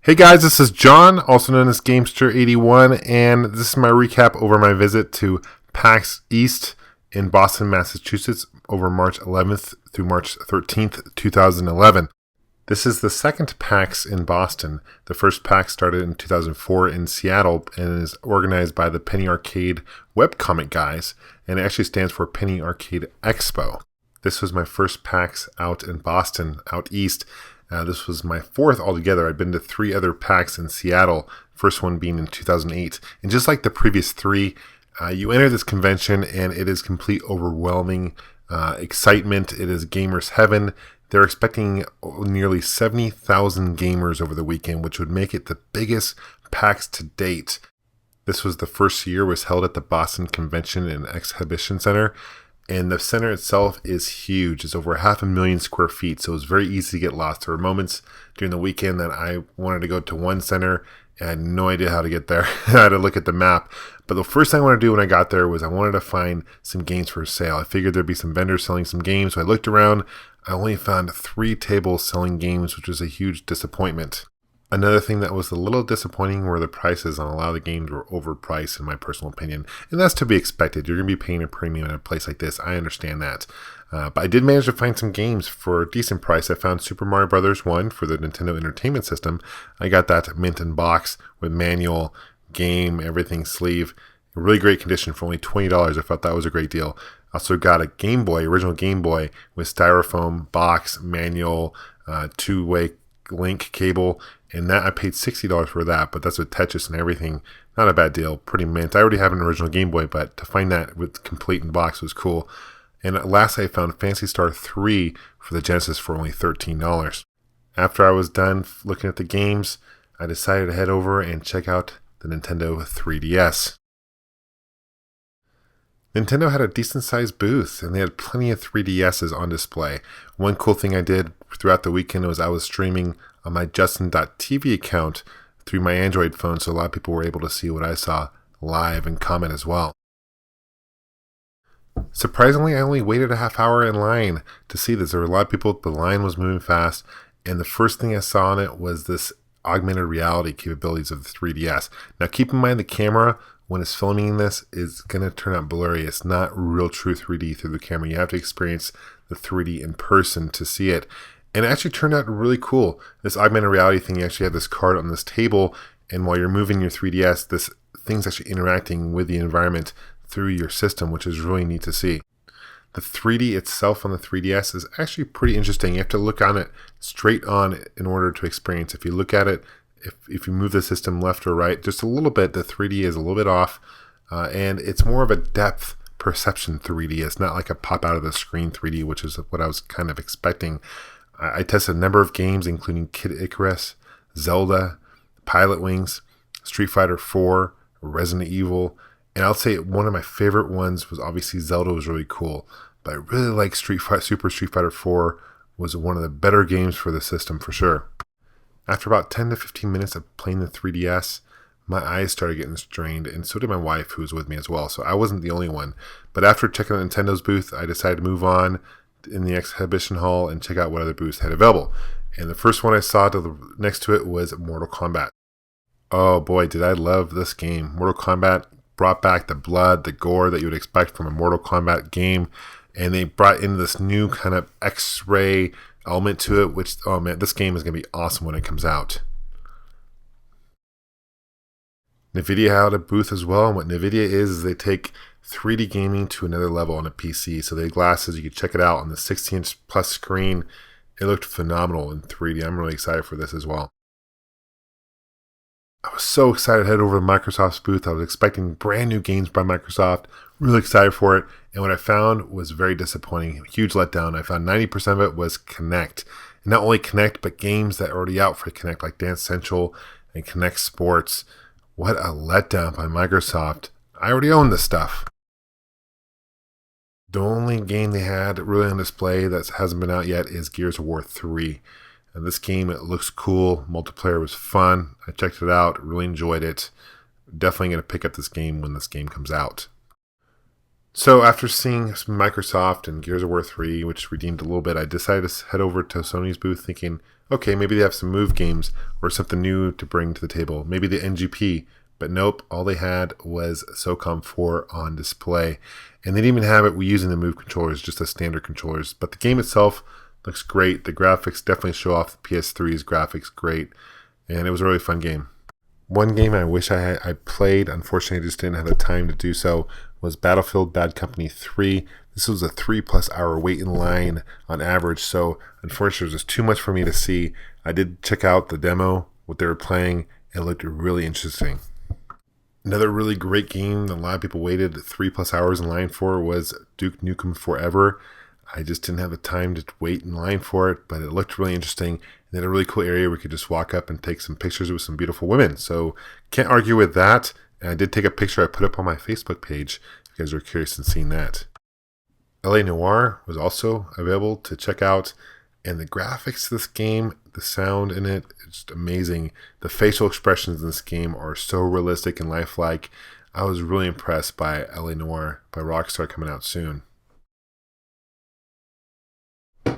Hey guys, this is John, also known as Gamester81, and this is my recap over my visit to PAX East in Boston, Massachusetts over March 11th through March 13th, 2011. This is the second PAX in Boston. The first PAX started in 2004 in Seattle and is organized by the Penny Arcade webcomic guys, and it actually stands for Penny Arcade Expo. This was my first PAX out in Boston, out east. This was my fourth altogether. I'd been to 3 other PAX in Seattle, first one being in 2008. And just like the previous 3, you enter this convention and it is complete overwhelming excitement. It is gamers heaven. They're expecting nearly 70,000 gamers over the weekend, which would make it the biggest PAX to date. This was the first year, was held at the Boston Convention and Exhibition Center. And the center itself is huge. It's over 500,000 square feet, so it's very easy to get lost. There were moments during the weekend that I wanted to go to one center and I had no idea how to get there. I had to look at the map. But the first thing I wanted to do when I got there was I wanted to find some games for sale. I figured there'd be some vendors selling some games, so I looked around. I only found 3 tables selling games, which was a huge disappointment. Another thing that was a little disappointing were the prices on a lot of the games were overpriced in my personal opinion. And that's to be expected. You're going to be paying a premium in a place like this. I understand that. But I did manage to find some games for a decent price. I found Super Mario Bros. 1 for the Nintendo Entertainment System. I got that mint in box with manual, game, everything sleeve. In really great condition for only $20. I thought that was a great deal. Also got a Game Boy, original Game Boy with styrofoam, box, manual, 2-way link cable, and that I paid $60 for that, but that's with Tetris and everything. Not a bad deal, pretty mint. I already have an original Game Boy, but to find that with complete in box was cool. And last I found Phantasy Star 3 for the Genesis for only $13. After I was done looking at the games, I decided to head over and check out the Nintendo 3DS. Nintendo had a decent sized booth and they had plenty of 3DSs on display. One cool thing I did throughout the weekend was I was streaming on my Justin.tv account through my Android phone, so a lot of people were able to see what I saw live and comment as well. Surprisingly, I only waited a half hour in line to see this. There were a lot of people, the line was moving fast, and the first thing I saw on it was this augmented reality capabilities of the 3DS. Now keep in mind the camera, when it's filming this, is going to turn out blurry. It's not real true 3D through the camera. You have to experience the 3D in person to see it. And it actually turned out really cool. This augmented reality thing, you actually have this card on this table, and while you're moving your 3DS, this thing's actually interacting with the environment through your system, which is really neat to see. The 3D itself on the 3DS is actually pretty interesting. You have to look on it straight on in order to experience. If you look at it, if you move the system left or right, just a little bit, the 3D is a little bit off, and it's more of a depth perception 3D. It's not like a pop out of the screen 3D, which is what I was kind of expecting. I tested a number of games, including Kid Icarus, Zelda, Pilot Wings, Street Fighter 4, Resident Evil, and I'll say one of my favorite ones was obviously Zelda was really cool, but I really like Super Street Fighter 4 was one of the better games for the system for sure. After about 10 to 15 minutes of playing the 3DS, my eyes started getting strained, and so did my wife, who was with me as well, so I wasn't the only one. But after checking out Nintendo's booth, I decided to move on in the exhibition hall and check out what other booths had available. And the first one I saw next to it was Mortal Kombat. Oh boy, did I love this game. Mortal Kombat brought back the blood, the gore that you would expect from a Mortal Kombat game, and they brought in this new kind of X-ray element to it, which, oh man, this game is going to be awesome when it comes out. NVIDIA had a booth as well, and what NVIDIA is they take 3D gaming to another level on a PC. So they had glasses, you could check it out on the 60-inch plus screen. It looked phenomenal in 3D. I'm really excited for this as well. I was so excited to head over to Microsoft's booth. I was expecting brand new games by Microsoft. Really excited for it. And what I found was very disappointing. Huge letdown. I found 90% of it was Kinect. And not only Kinect, but games that are already out for Kinect, like Dance Central and Kinect Sports. What a letdown by Microsoft. I already own this stuff. The only game they had really on display that hasn't been out yet is Gears of War 3. And this game, it looks cool. Multiplayer was fun. I checked it out. Really enjoyed it. Definitely going to pick up this game when this game comes out. So after seeing some Microsoft and Gears of War 3, which redeemed a little bit, I decided to head over to Sony's booth thinking, okay, maybe they have some Move games or something new to bring to the table. Maybe the NGP. But nope, all they had was SOCOM 4 on display. And they didn't even have it using the Move controllers, just the standard controllers. But the game itself looks great. The graphics definitely show off the PS3's graphics great. And it was a really fun game. One game I wish I played, unfortunately I just didn't have the time to do so, was Battlefield Bad Company 3. This was a 3+ hour wait in line on average, so unfortunately it was just too much for me to see. I did check out the demo, what they were playing, and it looked really interesting. Another really great game that a lot of people waited 3+ hours in line for was Duke Nukem Forever. I just didn't have the time to wait in line for it, but it looked really interesting. And had a really cool area where we could just walk up and take some pictures with some beautiful women. So can't argue with that. And I did take a picture I put up on my Facebook page if you guys are curious in seeing that. LA Noire was also available to check out. And the graphics of this game, the sound in it, it's just amazing. The facial expressions in this game are so realistic and lifelike. I was really impressed by LA Noire by Rockstar coming out soon.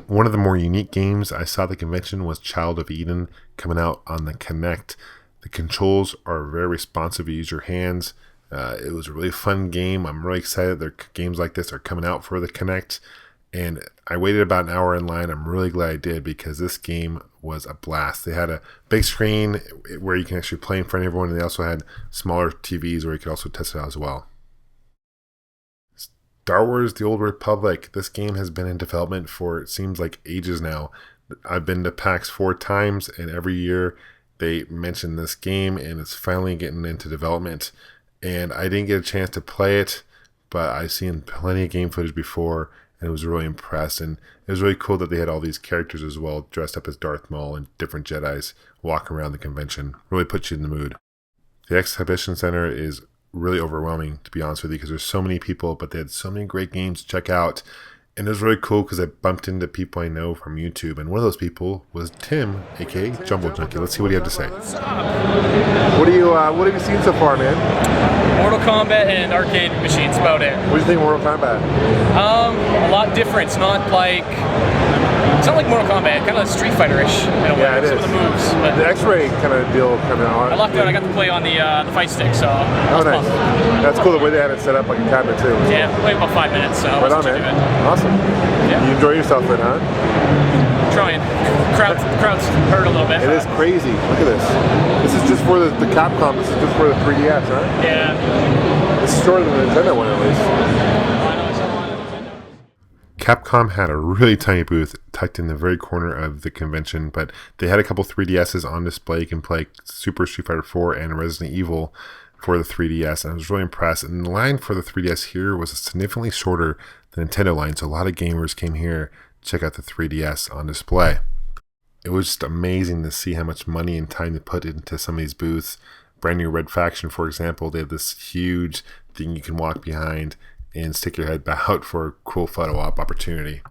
One of the more unique games I saw at the convention was Child of Eden coming out on the Kinect. The controls are very responsive. You use your hands. It was a really fun game. I'm really excited that games like this are coming out for the Kinect. And I waited about an hour in line. I'm really glad I did because this game was a blast. They had a big screen where you can actually play in front of everyone, and they also had smaller TVs where you could also test it out as well. Star Wars The Old Republic. This game has been in development for, it seems like, ages now. I've been to PAX 4 times, and every year they mention this game, and it's finally getting into development. And I didn't get a chance to play it, but I've seen plenty of game footage before, and I was really impressed. And it was really cool that they had all these characters as well, dressed up as Darth Maul and different Jedis walking around the convention. Really puts you in the mood. The exhibition center is really overwhelming, to be honest with you, because there's so many people, but they had so many great games to check out. And it was really cool because I bumped into people I know from YouTube, and one of those people was Tim, aka Jumbo Junkie. Let's see what he had to say. What have you seen so far, man? Mortal Kombat and arcade machines, about it. What do you think of Mortal Kombat? A lot different. It's not like Mortal Kombat, kind of Street Fighter-ish in a way. Yeah, it is. Some of the moves. But the X-ray kind of deal coming on. I lucked out. I got to play on the fight stick, so oh, nice. That's cool the way they had it set up like a cabinet too. Yeah, played about 5 minutes, so right on, man. Awesome. Yeah. You enjoy yourself then, huh? Trying. Crowds hurt a little bit. It is crazy. Look at this. This is just for the Capcom. This is just for the 3DS, huh? Yeah. This is shorter than the Nintendo one, at least. Capcom had a really tiny booth tucked in the very corner of the convention, but they had a couple 3DSs on display. You can play Super Street Fighter 4 and Resident Evil for the 3DS, and I was really impressed. And the line for the 3DS here was significantly shorter than the Nintendo line, so a lot of gamers came here to check out the 3DS on display. It was just amazing to see how much money and time they put into some of these booths. Brand new Red Faction, for example, they have this huge thing you can walk behind and stick your head out for a cool photo op opportunity.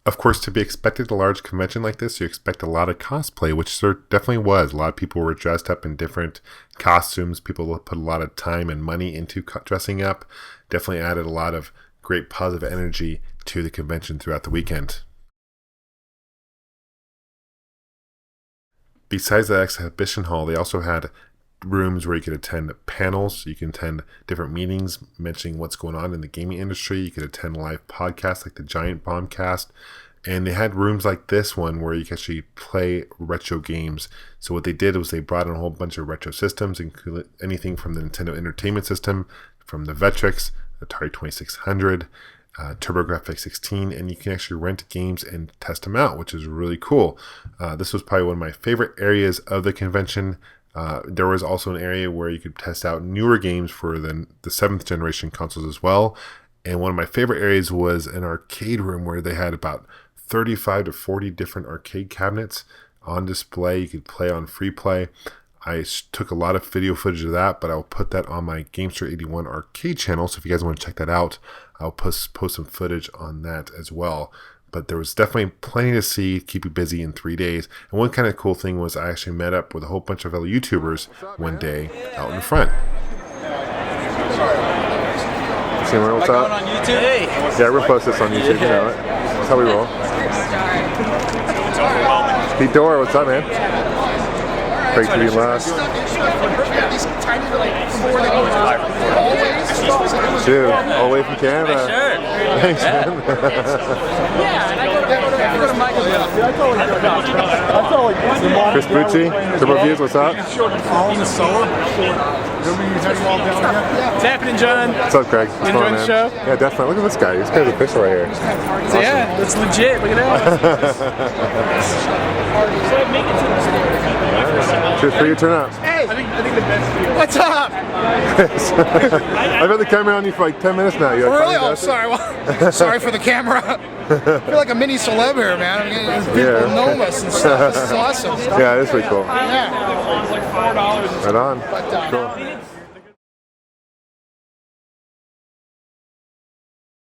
Of course, to be expected at a large convention like this, you expect a lot of cosplay, which there definitely was. A lot of people were dressed up in different costumes. People put a lot of time and money into dressing up. Definitely added a lot of great positive energy to the convention throughout the weekend. Besides the exhibition hall, they also had rooms where you could attend panels. You can attend different meetings mentioning what's going on in the gaming industry. You could attend live podcasts like the Giant Bombcast. And they had rooms like this one where you can actually play retro games. So what they did was they brought in a whole bunch of retro systems, including anything from the Nintendo Entertainment System, from the Vectrex, Atari 2600, TurboGrafx 16, and you can actually rent games and test them out, which is really cool. This was probably one of my favorite areas of the convention. There was also an area where you could test out newer games for the 7th generation consoles as well. And one of my favorite areas was an arcade room where they had about 35 to 40 different arcade cabinets on display. You could play on free play. I took a lot of video footage of that, but I'll put that on my Gamester81 arcade channel. So if you guys want to check that out, I'll post some footage on that as well. But there was definitely plenty to see, keep you busy in 3 days. And one kind of cool thing was I actually met up with a whole bunch of fellow YouTubers one day out in front. What's consumer. What's up? on YouTube? Hey. Yeah, we're gonna post this on YouTube. You know it. That's how we roll. Pete Dora, what's up, man? Great to be last. Dude, all the way from Canada. Thanks, man. Chris Bucci, Turbo Views, what's up? What's happening, John? What's up, Craig? What's Enjoying going on, the show? Yeah, definitely. Look at this guy. This guy's official right here. Awesome. Yeah, that's legit. Look at that. Cheers for your turn up. Hey, I think the best view. What's up? I've had the camera on you for like 10 minutes now. You Really? Oh, sorry. Well, sorry for the camera. I feel like a mini celeb here, man. I mean, people know us and stuff. This is awesome. Yeah, it is pretty cool. Yeah. Right on. But, Cool.